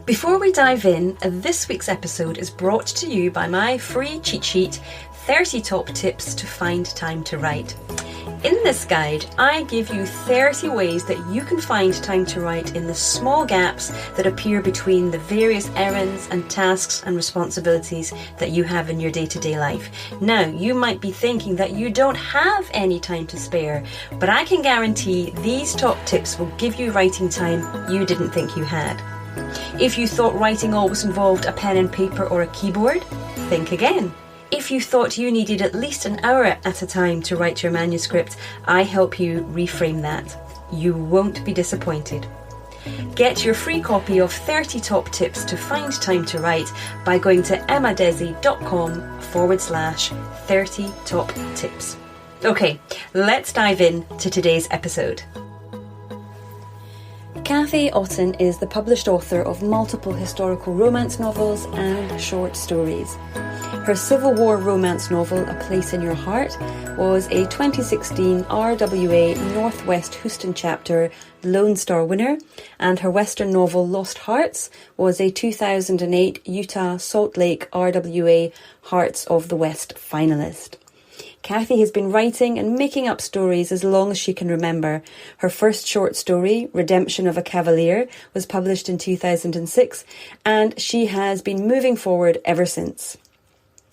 Before we dive in, this week's episode is brought to you by my free cheat sheet, 30 Top Tips to Find Time to Write. In this guide, I give you 30 ways that you can find time to write in the small gaps that appear between the various errands and tasks and responsibilities that you have in your day-to-day life. Now, you might be thinking that you don't have any time to spare, but I can guarantee these top tips will give you writing time you didn't think you had. If you thought writing always involved a pen and paper or a keyboard, think again. If you thought you needed at least an hour at a time to write your manuscript, I help you reframe that. You won't be disappointed. Get your free copy of 30 Top Tips to Find Time to Write by going to emmadesi.com/30 Top Tips. Okay, let's dive in to today's episode. Cathy Otten is the published author of multiple historical romance novels and short stories. Her Civil War romance novel, A Place in Your Heart, was a 2016 RWA Northwest Houston chapter Lone Star winner, and her Western novel Lost Hearts was a 2008 Utah Salt Lake RWA Hearts of the West finalist. Cathy has been writing and making up stories as long as she can remember. Her first short story, Redemption of a Cavalier, was published in 2006, and she has been moving forward ever since.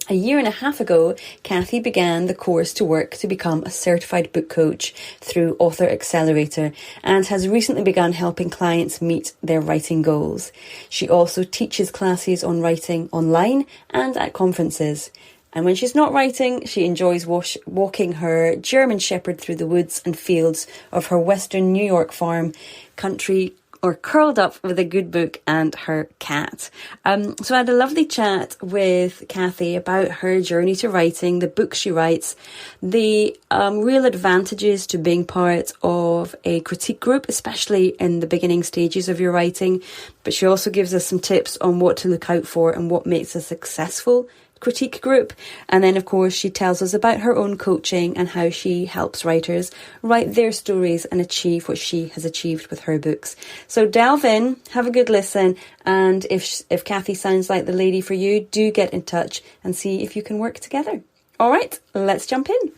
A year and a half ago, Cathy began the course to work to become a certified book coach through Author Accelerator and has recently begun helping clients meet their writing goals. She also teaches classes on writing online and at conferences. And when she's not writing, she enjoys walking her German Shepherd through the woods and fields of her Western New York farm country, or curled up with a good book and her cat. So I had a lovely chat with Cathy about her journey to writing, the books she writes, the real advantages to being part of a critique group, especially in the beginning stages of your writing. But she also gives us some tips on what to look out for and what makes a successful critique group. And then, of course, she tells us about her own coaching and how she helps writers write their stories and achieve what she has achieved with her books. So delve in, have a good listen, and if Cathy sounds like the lady for you, do get in touch and see if you can work together. All right, let's jump in.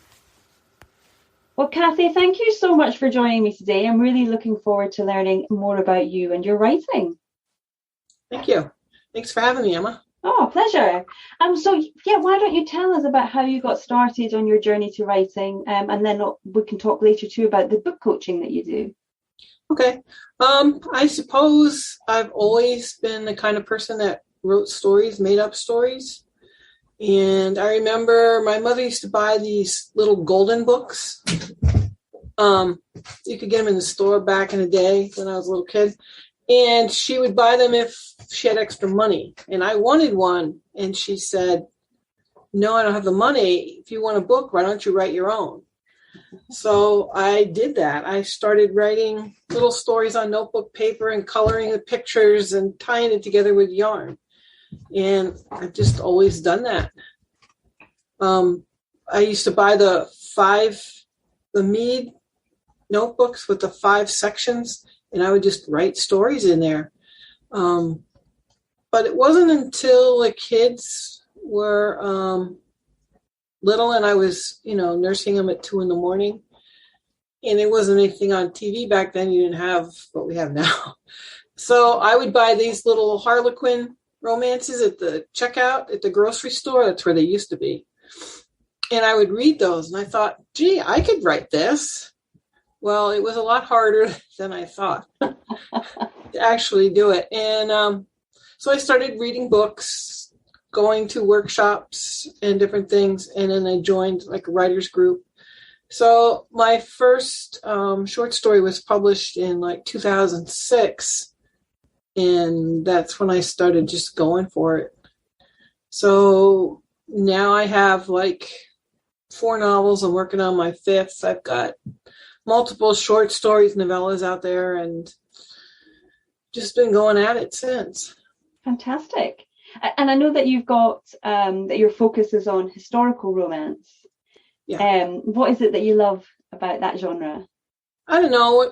Well, Cathy, thank you so much for joining me today. I'm really looking forward to learning more about you and your writing. Thank you. Thanks for having me, Emma. Oh, pleasure. Why don't you tell us about how you got started on your journey to writing, and then we can talk later too about the book coaching that you do. Okay. I suppose I've always been the kind of person that wrote stories, made up stories. And I remember my mother used to buy these little golden books. You could get them in the store back in the day when I was a little kid. And she would buy them if she had extra money. And I wanted one. And she said, no, I don't have the money. If you want a book, why don't you write your own? So I did that. I started writing little stories on notebook paper and coloring the pictures and tying it together with yarn. And I've just always done that. I used to buy the Mead notebooks with the 5 sections. And I would just write stories in there. But it wasn't until the kids were little and I was, nursing them at 2 a.m. And there wasn't anything on TV back then. You didn't have what we have now. So I would buy these little Harlequin romances at the checkout at the grocery store. That's where they used to be. And I would read those. And I thought, gee, I could write this. Well, it was a lot harder than I thought to actually do it. And so I started reading books, going to workshops and different things. And then I joined a writer's group. So my first short story was published in 2006. And that's when I started just going for it. So now I have 4 novels. I'm working on my 5th. I've got multiple short stories, novellas out there, and just been going at it since. Fantastic. And I know that you've got that your focus is on historical romance. Yeah. What is it that you love about that genre? I don't know.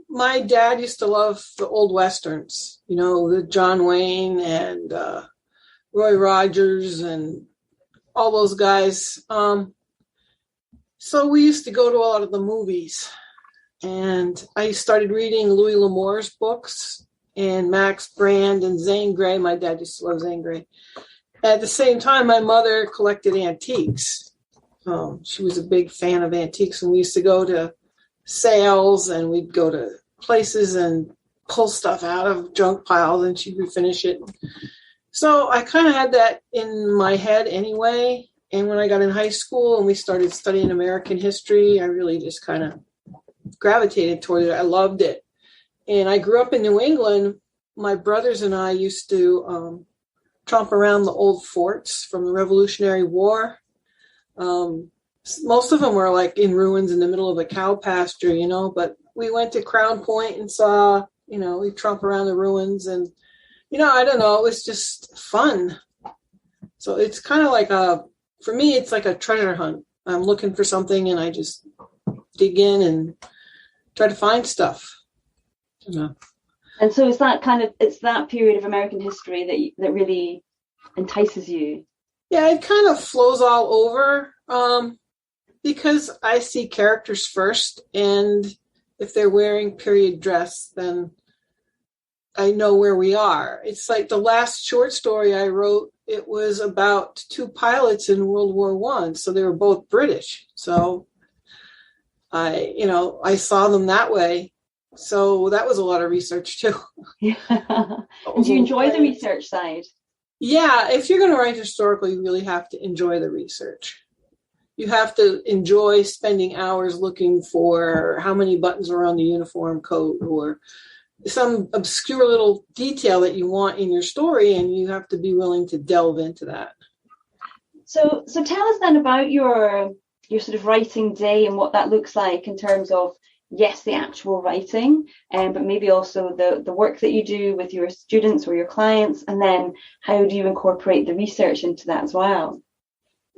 My dad used to love the old westerns, the John Wayne and Roy Rogers and all those guys. So we used to go to a lot of the movies, and I started reading Louis L'Amour's books and Max Brand and Zane Grey. My dad used to love Zane Grey. At the same time, my mother collected antiques. She was a big fan of antiques, and we used to go to sales, and we'd go to places and pull stuff out of junk piles, and she'd refinish it. So I kind of had that in my head anyway. And when I got in high school and we started studying American history, I really just kind of gravitated toward it. I loved it. And I grew up in New England. My brothers and I used to tromp around the old forts from the Revolutionary War. Most of them were like in ruins in the middle of a cow pasture, but we went to Crown Point and saw, we tromp around the ruins, and, I don't know, it was just fun. So it's kind of like for me, it's like a treasure hunt. I'm looking for something and I just dig in and try to find stuff. And so it's that period of American history that really entices you. Yeah, it kind of flows all over because I see characters first, and if they're wearing period dress, then I know where we are. It's like the last short story I wrote, it was about two pilots in World War I, so they were both British. So I saw them that way. So that was a lot of research too. Yeah. And do you enjoy the research side? Yeah, if you're going to write historical, you really have to enjoy the research. You have to enjoy spending hours looking for how many buttons are on the uniform coat or some obscure little detail that you want in your story, and you have to be willing to delve into that. So tell us then about your sort of writing day and what that looks like in terms of, yes, the actual writing, but maybe also the work that you do with your students or your clients, and then how do you incorporate the research into that as well?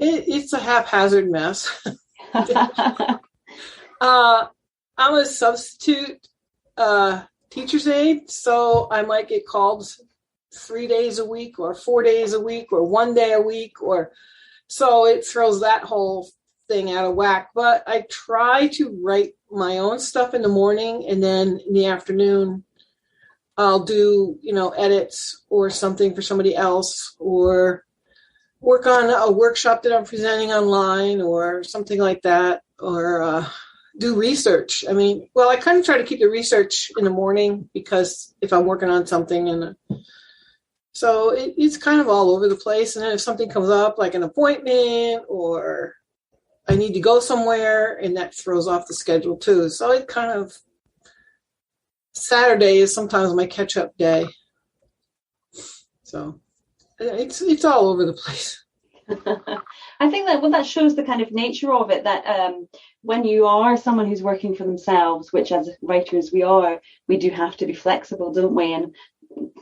It's a haphazard mess. I'm a substitute teacher's aide, so I might get called 3 days a week or 4 days a week or 1 day a week, so it throws that whole thing out of whack. But I try to write my own stuff in the morning, and then in the afternoon I'll do edits or something for somebody else, or work on a workshop that I'm presenting online or something like that, or do research. I kind of try to keep the research in the morning, because if I'm working on something, so it's kind of all over the place. And then if something comes up, like an appointment or I need to go somewhere, and that throws off the schedule too. So it kind of, Saturday is sometimes my catch-up day. So it's all over the place. I think that shows the kind of nature of it, that when you are someone who's working for themselves, which as writers we do have to be flexible, don't we? And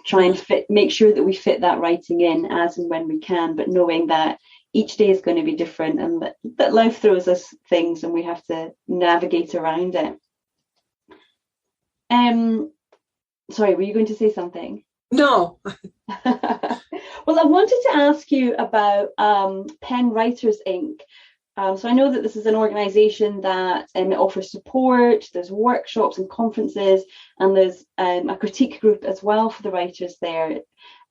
try and make sure that we fit that writing in as and when we can, but knowing that each day is going to be different, and that life throws us things and we have to navigate around it. Sorry, were you going to say something? No. Well, I wanted to ask you about Pen Writers Inc. So I know that this is an organisation that offers support, there's workshops and conferences, and there's a critique group as well for the writers there.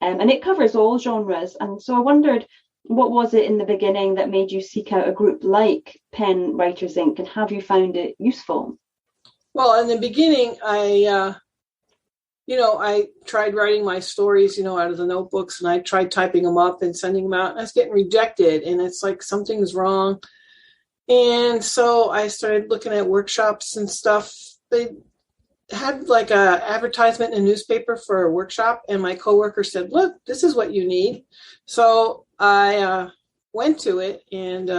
And it covers all genres. And so I wondered, what was it in the beginning that made you seek out a group like Pen Writers Inc., and have you found it useful? Well, in the beginning, I tried writing my stories, out of the notebooks, and I tried typing them up and sending them out, and I was getting rejected, and it's like something's wrong. And so I started looking at workshops and stuff. They had like a advertisement in a newspaper for a workshop, and my coworker said, "Look, this is what you need." So I went to it, and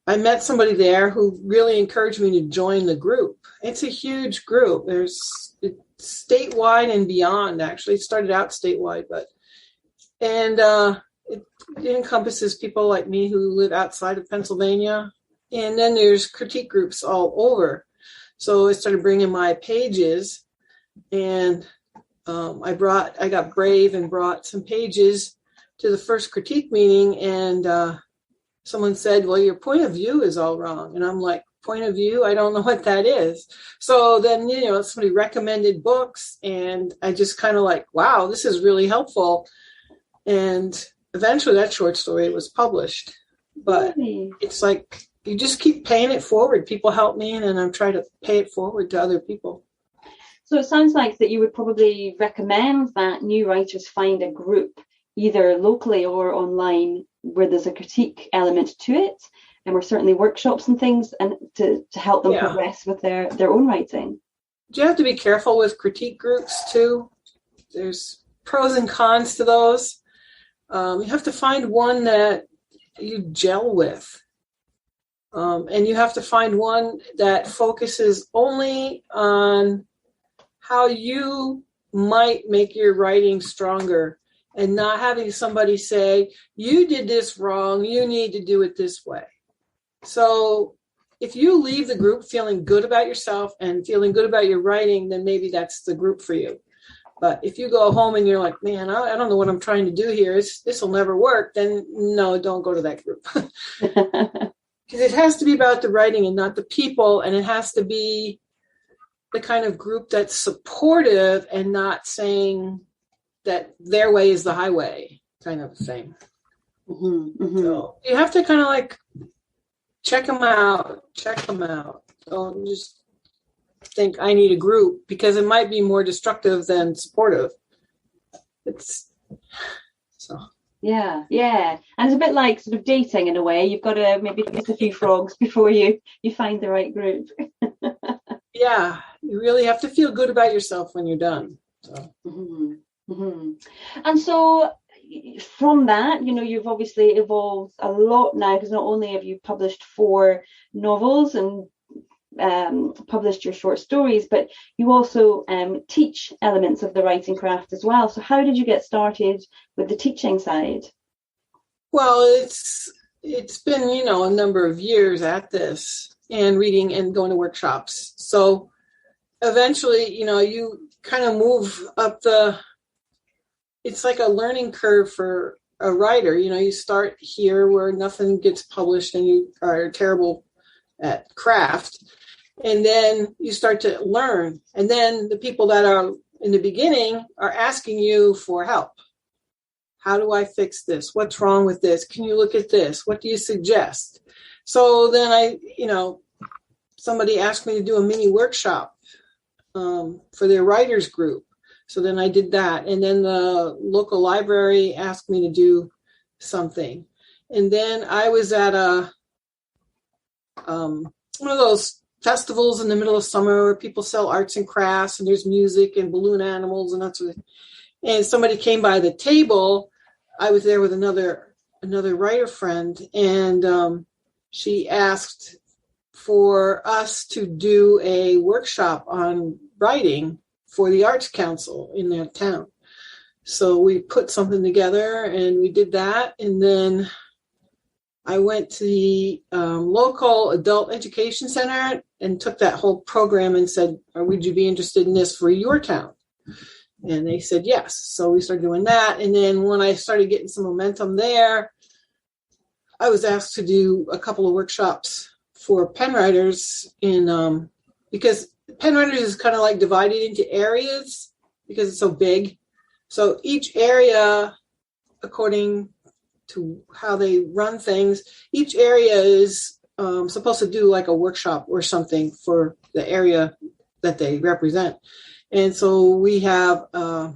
I met somebody there who really encouraged me to join the group. It's a huge group. It's statewide and beyond, actually. It started out statewide, it encompasses people like me who live outside of Pennsylvania. And then there's critique groups all over. So I started bringing my pages, and I got brave and brought some pages to the first critique meeting, and someone said, well, your point of view is all wrong. And I'm like, point of view? I don't know what that is. So then, somebody recommended books, and I just kind of like, wow, this is really helpful. And eventually that short story was published. But it's like, you just keep paying it forward. People help me, and then I'm trying to pay it forward to other people. So it sounds like that you would probably recommend that new writers find a group, either locally or online, where there's a critique element to it, and we're certainly workshops and things, and to help them progress with their own writing. Do you have to be careful with critique groups too? There's pros and cons to those. You have to find one that you gel with. And you have to find one that focuses only on how you might make your writing stronger, and not having somebody say, you did this wrong, you need to do it this way. So if you leave the group feeling good about yourself and feeling good about your writing, then maybe that's the group for you. But if you go home and you're like, man, I don't know what I'm trying to do here, this will never work, then no, don't go to that group. Because it has to be about the writing and not the people, and it has to be the kind of group that's supportive and not saying that their way is the highway kind of thing. Mm-hmm, mm-hmm. So you have to kind of like check them out. Don't just think I need a group, because it might be more destructive than supportive. Yeah. And it's a bit like sort of dating in a way. You've got to maybe kiss a few frogs before you find the right group. Yeah, you really have to feel good about yourself when you're done. So. Mm-hmm. Mm-hmm. And so from that, you've obviously evolved a lot now, because not only have you published 4 novels and published your short stories, but you also teach elements of the writing craft as well. So how did you get started with the teaching side? Well, it's been, a number of years at this, and reading and going to workshops. So eventually, you kind of move up it's like a learning curve for a writer. You start here where nothing gets published and you are terrible at craft. And then you start to learn. And then the people that are in the beginning are asking you for help. How do I fix this? What's wrong with this? Can you look at this? What do you suggest? So then somebody asked me to do a mini workshop for their writers group. So then I did that. And then the local library asked me to do something. And then I was at one of those festivals in the middle of summer where people sell arts and crafts, and there's music and balloon animals and that sort of thing. And somebody came by the table. I was there with another writer friend, and she asked for us to do a workshop on writing for the Arts Council in that town. So we put something together, and we did that. And then I went to the local adult education center and took that whole program and said, would you be interested in this for your town? And they said yes. So we started doing that. And then when I started getting some momentum there, I was asked to do a couple of workshops for pen writers because pen writers is kind of like divided into areas because it's so big. So each area, according to how they run things, each area is supposed to do like a workshop or something for the area that they represent. And so we have a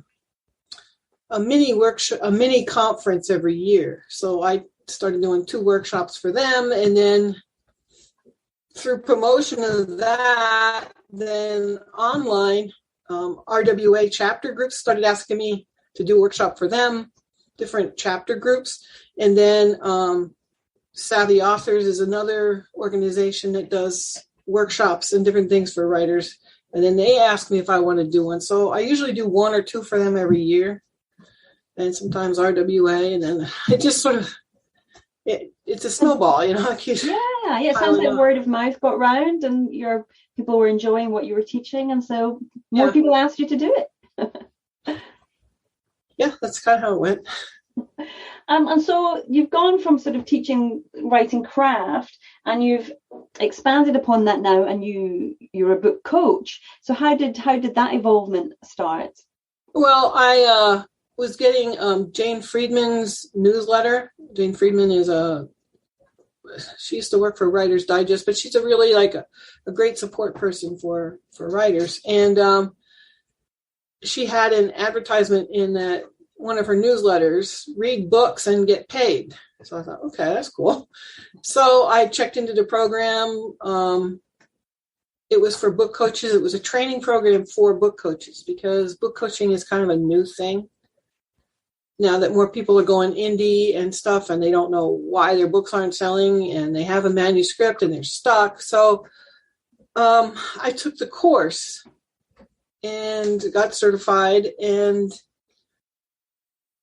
mini workshop, a mini conference every year. So I started doing 2 workshops for them, and then through promotion of that, then online, RWA chapter groups started asking me to do a workshop for them, different chapter groups. And then Savvy Authors is another organization that does workshops and different things for writers. And then they asked me if I want to do one. So I usually do 1 or 2 for them every year, and sometimes RWA. And then it just sort of it's a snowball, it keeps Yeah, it sounds piling like up. word of mouth got round and your people were enjoying what you were teaching, and so more Yeah. people asked you to do it. Yeah, that's kind of how it went. And so you've gone from sort of teaching writing craft, and you've expanded upon that now, and you're a book coach. So how did that evolvement start? Well, I was getting Jane Friedman's newsletter. Jane Friedman she used to work for Writer's Digest, but she's a really like a great support person for writers. And she had an advertisement in that one of her newsletters, read books and get paid. So I thought, okay, that's cool. So I checked into the program. It was for book coaches. It was a training program for book coaches because book coaching is kind of a new thing. Now that more people are going indie and stuff, and they don't know why their books aren't selling, and they have a manuscript and they're stuck. So I took the course and got certified. And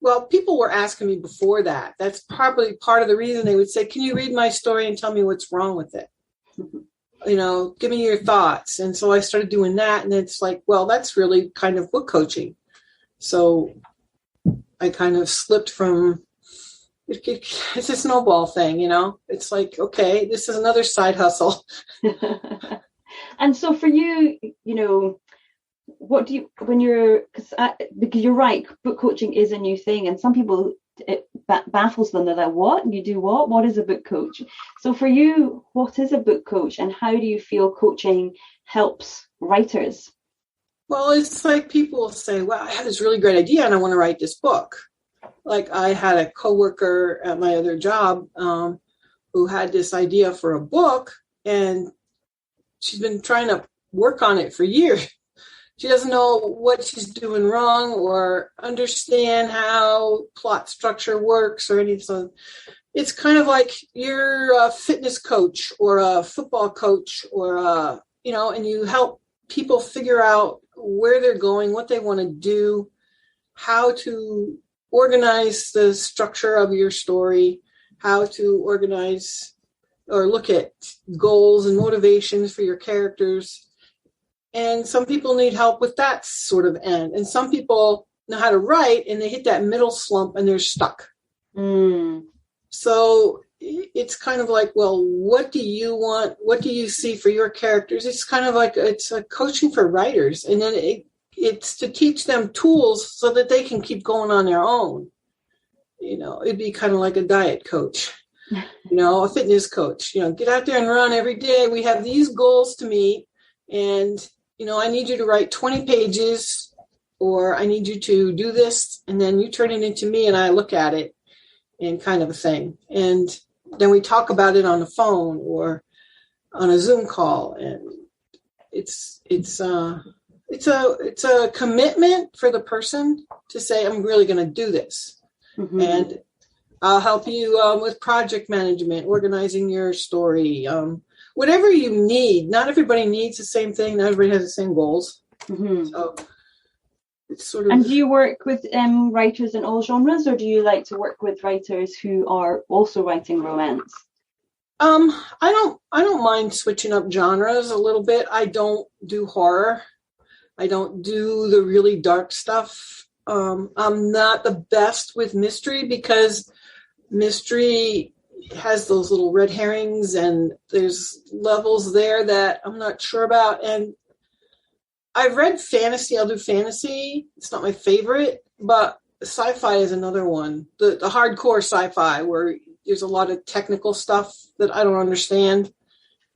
well, people were asking me before that. That's probably part of the reason they would say, can you read my story and tell me what's wrong with it? Give me your thoughts. And so I started doing that. And it's like, well, that's really kind of book coaching. So I kind of slipped from, it's a snowball thing, It's like, okay, this is another side hustle. And so for you, what do you, because you're right, book coaching is a new thing, and some people, it baffles them. They're like, what? You do what? What is a book coach? So for you, what is a book coach, and how do you feel coaching helps writers? Well, it's like people say, well, I had this really great idea and I want to write this book. Like I had a coworker at my other job who had this idea for a book, and she's been trying to work on it for years. She doesn't know what she's doing wrong or understand how plot structure works or anything. So it's kind of like you're a fitness coach or a football coach or, and you help people figure out where they're going, what they want to do, how to organize the structure of your story, how to organize or look at goals and motivations for your characters. And some people need help with that sort of end. And some people know how to write and they hit that middle slump and they're stuck. So it's kind of like, well, what do you want? What do you see for your characters? It's kind of like, it's a coaching for writers. And then it's to teach them tools so that they can keep going on their own. It'd be kind of like a diet coach, a fitness coach, get out there and run every day. We have these goals to meet. And, I need you to write 20 pages, or I need you to do this. And then you turn it into me and I look at it and kind of a thing. And then we talk about it on the phone or on a Zoom call. And it's a commitment for the person to say, I'm really going to do this. Mm-hmm. And I'll help you with project management, organizing your story, whatever you need. Not everybody needs the same thing. Not everybody has the same goals. Mm-hmm. So it's sort of. And do you work with writers in all genres, or do you like to work with writers who are also writing romance? I don't mind switching up genres a little bit. I don't do horror. I don't do the really dark stuff. I'm not the best with mystery because mystery has those little red herrings and there's levels there that I'm not sure about. And I've read fantasy. I'll do fantasy. It's not my favorite, but sci-fi is another one. The hardcore sci-fi where there's a lot of technical stuff that I don't understand.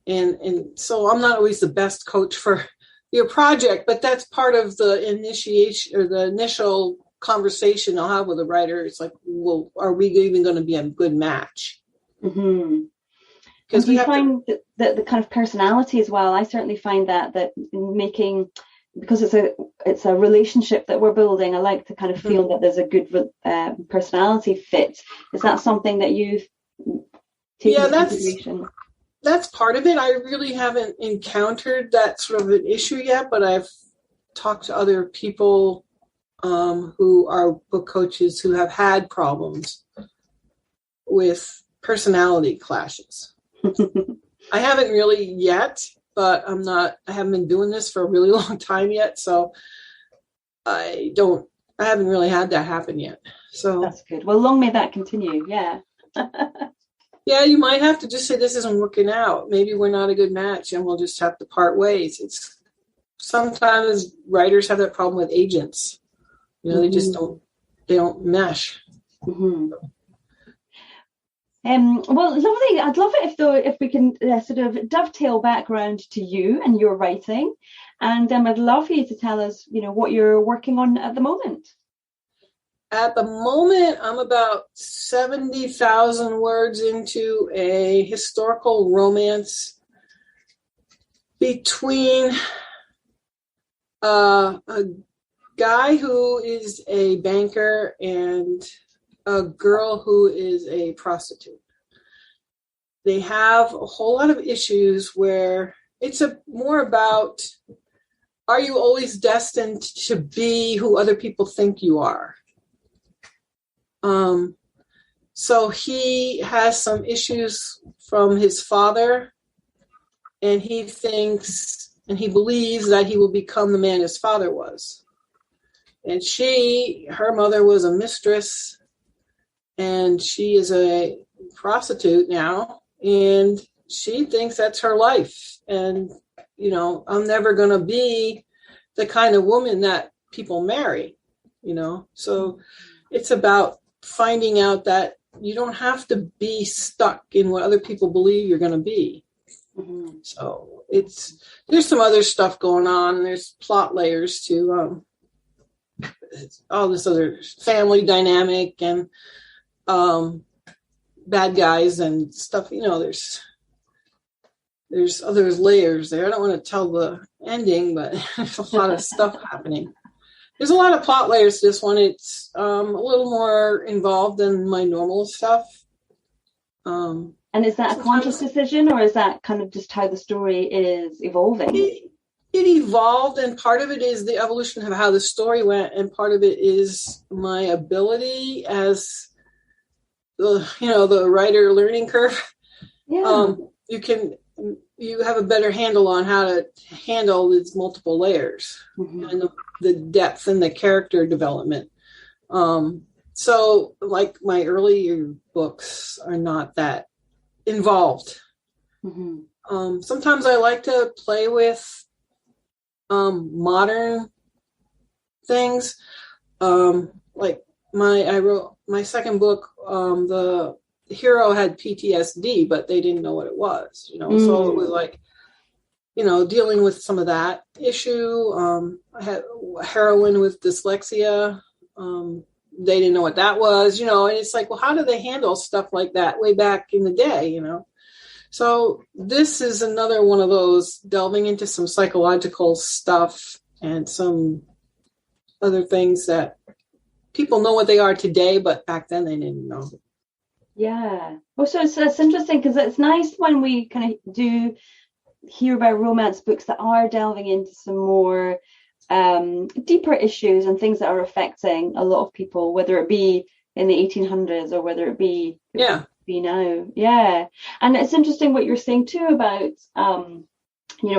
And so I'm not always the best coach for your project, but that's part of the initiation or the initial conversation I'll have with a writer. It's like, well, are we even going to be a good match? Mm-hmm. Because do you find that the kind of personality as well? I certainly find that making, because it's a relationship that we're building, I like to kind of feel that there's a good personality fit. Is that something that you've taken into consideration? That's part of it. I really haven't encountered that sort of an issue yet, but I've talked to other people who are book coaches who have had problems with personality clashes. I haven't really yet, but I haven't been doing this for a really long time yet. So I haven't really had that happen yet. So that's good. Well, long may that continue. Yeah. Yeah, you might have to just say this isn't working out. Maybe we're not a good match and we'll just have to part ways. Sometimes writers have that problem with agents. They just don't mesh. Mm-hmm. Well, lovely. I'd love it if we can sort of dovetail background to you and your writing, and I'd love for you to tell us, what you're working on at the moment. At the moment, I'm about 70,000 words into a historical romance between a guy who is a banker and a girl who is a prostitute. They have a whole lot of issues where it's more about, are you always destined to be who other people think you are? So he has some issues from his father, and he thinks and he believes that he will become the man his father was. And her mother was a mistress, and she is a prostitute now, and she thinks that's her life. And, I'm never going to be the kind of woman that people marry, So it's about finding out that you don't have to be stuck in what other people believe you're going to be. Mm-hmm. So there's some other stuff going on. There's plot layers to all this other family dynamic and bad guys and stuff. There's other layers there. I don't want to tell the ending, but there's a lot of stuff happening. There's a lot of plot layers to this one. It's a little more involved than my normal stuff. And is that a conscious decision, or is that kind of just how the story is evolving? It evolved, and part of it is the evolution of how the story went, and part of it is my ability as the writer learning curve. Yeah. You have a better handle on how to handle these multiple layers and the depth and the character development. So like my earlier books are not that involved. Mm-hmm. Sometimes I like to play with modern things. Like I wrote my second book, the hero had PTSD, but they didn't know what it was, so it was like, dealing with some of that issue. I had a heroine with dyslexia. They didn't know what that was, and it's like, well, how do they handle stuff like that way back in the day, So this is another one of those delving into some psychological stuff and some other things that people know what they are today, but back then they didn't know. Yeah. Well, so it's interesting because it's nice when we kind of do hear about romance books that are delving into some more deeper issues and things that are affecting a lot of people, whether it be in the 1800s or whether it be now. Yeah. And it's interesting what you're saying too about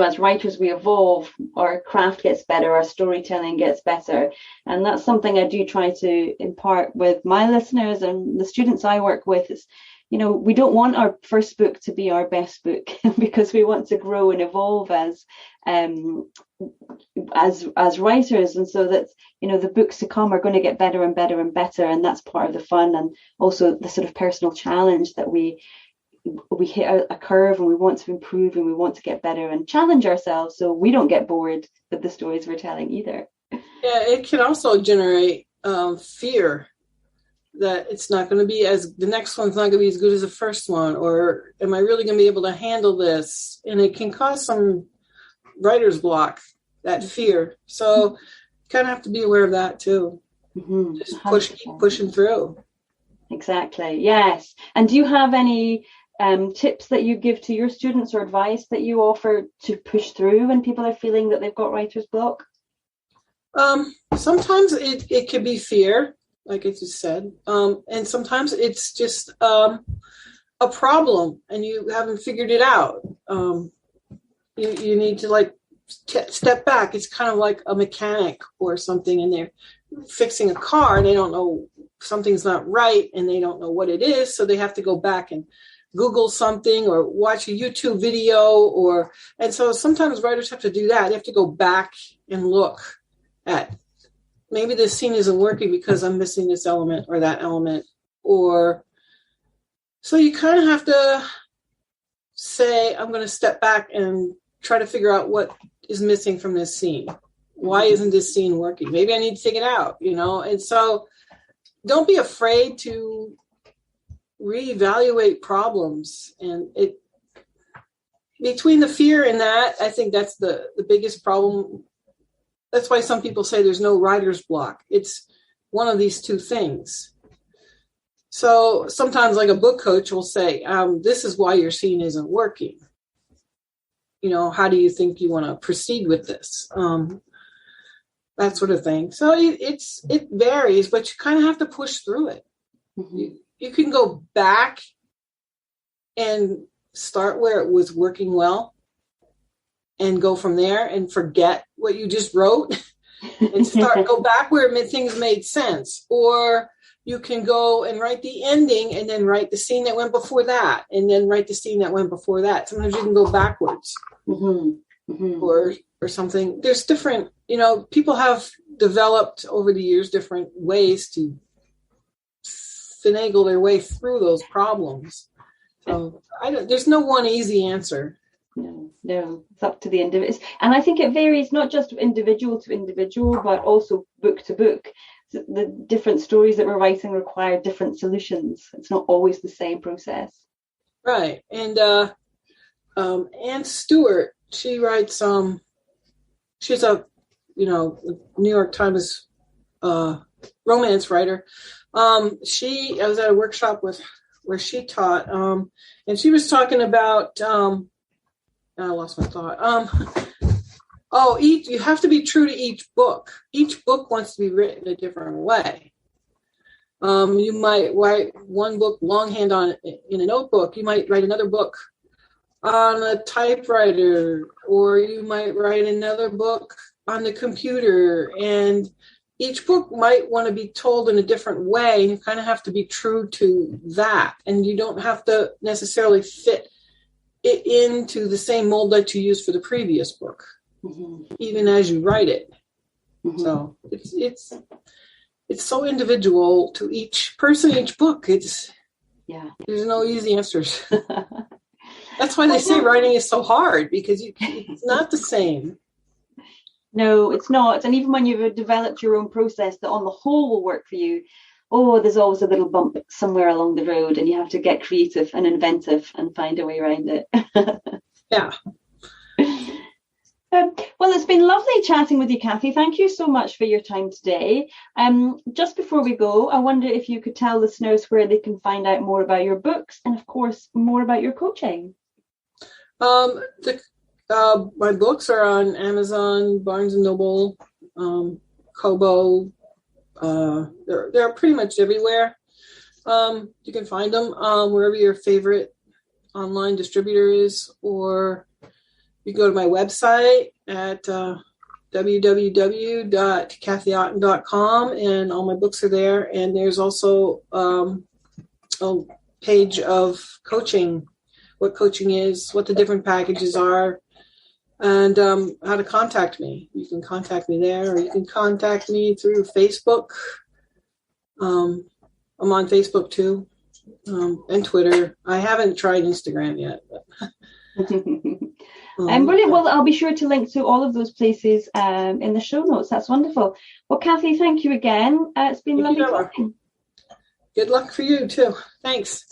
as writers we evolve, our craft gets better, our storytelling gets better, and that's something I do try to impart with my listeners and the students I work with. Is we don't want our first book to be our best book because we want to grow and evolve as writers, and so that the books to come are going to get better and better and better, and that's part of the fun and also the sort of personal challenge that we hit a curve and we want to improve and we want to get better and challenge ourselves so we don't get bored with the stories we're telling either. Yeah, it can also generate fear that it's not going to be the next one's not going to be as good as the first one, or am I really going to be able to handle this? And it can cause some writer's block, that fear. So you kind of have to be aware of that too. Mm-hmm. Just keep pushing through. Exactly. Yes. And do you have any tips that you give to your students or advice that you offer to push through when people are feeling that they've got writer's block? Sometimes it could be fear, like I just said. And sometimes it's just a problem and you haven't figured it out, you need to like step back. It's kind of like a mechanic or something, and they're fixing a car and they don't know something's not right and they don't know what it is, so they have to go back and Google something or watch a YouTube video, and so sometimes writers have to do that. They have to go back and look at, maybe this scene isn't working because I'm missing this element or that element, or so you kind of have to say, I'm going to step back and try to figure out what is missing from this scene. Why isn't this scene working? Maybe I need to take it out, and so don't be afraid to reevaluate problems. And between the fear and that, I think that's the biggest problem. That's why some people say there's no writer's block. It's one of these two things. So sometimes like a book coach will say, this is why your scene isn't working. How do you think you want to proceed with this? That sort of thing. So it varies, but you kind of have to push through it. Mm-hmm. You can go back and start where it was working well and go from there and forget what you just wrote and go back where things made sense. Or you can go and write the ending and then write the scene that went before that and then write the scene that went before that. Sometimes you can go backwards. Mm-hmm. Mm-hmm. Or something. There's different, people have developed over the years different ways to finagle their way through those problems. So there's no one easy answer. No, it's up to the individual. And I think it varies not just individual to individual, but also book to book. The different stories that we're writing require different solutions. It's not always the same process. Right. And Anne Stewart, she writes, she's a, New York Times romance writer. I was at a workshop where she taught, and she was talking about, I lost my thought. You have to be true to each book. Each book wants to be written a different way. You might write one book longhand in a notebook. You might write another book on a typewriter, or you might write another book on the computer, and each book might want to be told in a different way. You kind of have to be true to that, and you don't have to necessarily fit it into the same mold that you used for the previous book, mm-hmm. even as you write it. Mm-hmm. So it's so individual to each person, each book. There's no easy answers. That's why they say writing is so hard, because it's not the same. No, it's not. And even when you've developed your own process that on the whole will work for you, there's always a little bump somewhere along the road, and you have to get creative and inventive and find a way around it. Yeah. Well, it's been lovely chatting with you, Kathy. Thank you so much for your time today. Just before we go, I wonder if you could tell listeners where they can find out more about your books and, of course, more about your coaching. My books are on Amazon, Barnes & Noble, Kobo. They're pretty much everywhere. You can find them wherever your favorite online distributor is, or you go to my website at www.kathyotten.com, and all my books are there. And there's also a page of coaching, what coaching is, what the different packages are, and how to contact me. You can contact me there, or you can contact me through Facebook. I'm on Facebook too, and Twitter. I haven't tried Instagram yet. But brilliant. Well, I'll be sure to link to all of those places in the show notes. That's wonderful. Well, Kathy, thank you again. It's been lovely talking. Good luck for you too. Thanks.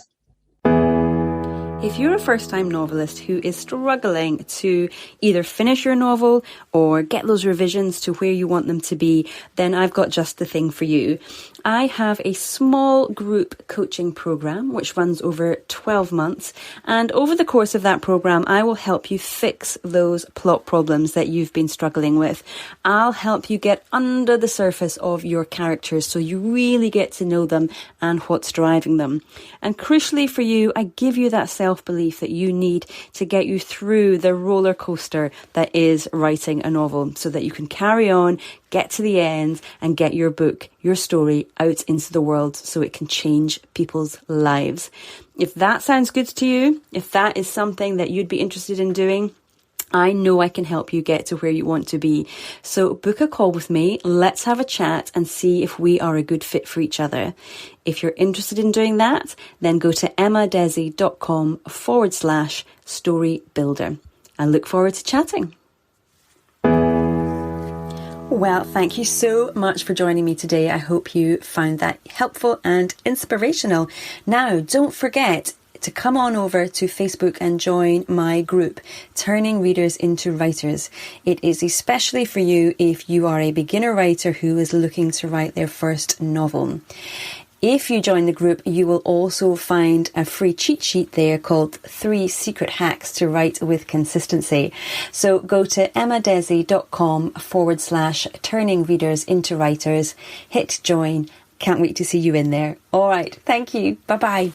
If you're a first-time novelist who is struggling to either finish your novel or get those revisions to where you want them to be, then I've got just the thing for you. I have a small group coaching program which runs over 12 months, and over the course of that program I will help you fix those plot problems that you've been struggling with. I'll help you get under the surface of your characters so you really get to know them and what's driving them. And crucially for you, I give you that self-belief that you need to get you through the roller coaster that is writing a novel, so that you can carry on, get to the end, and get your book, your story out into the world so it can change people's lives. If that sounds good to you, if that is something that you'd be interested in doing, I know I can help you get to where you want to be. So book a call with me. Let's have a chat and see if we are a good fit for each other. If you're interested in doing that, then go to emmadesi.com/story builder. I look forward to chatting. Well, thank you so much for joining me today. I hope you found that helpful and inspirational. Now, don't forget to come on over to Facebook and join my group, Turning Readers into Writers. It is especially for you if you are a beginner writer who is looking to write their first novel. If you join the group, you will also find a free cheat sheet there called 3 Secret Hacks to Write with Consistency. So go to emmadesi.com/turning readers into writers, hit join. Can't wait to see you in there. All right. Thank you. Bye-bye.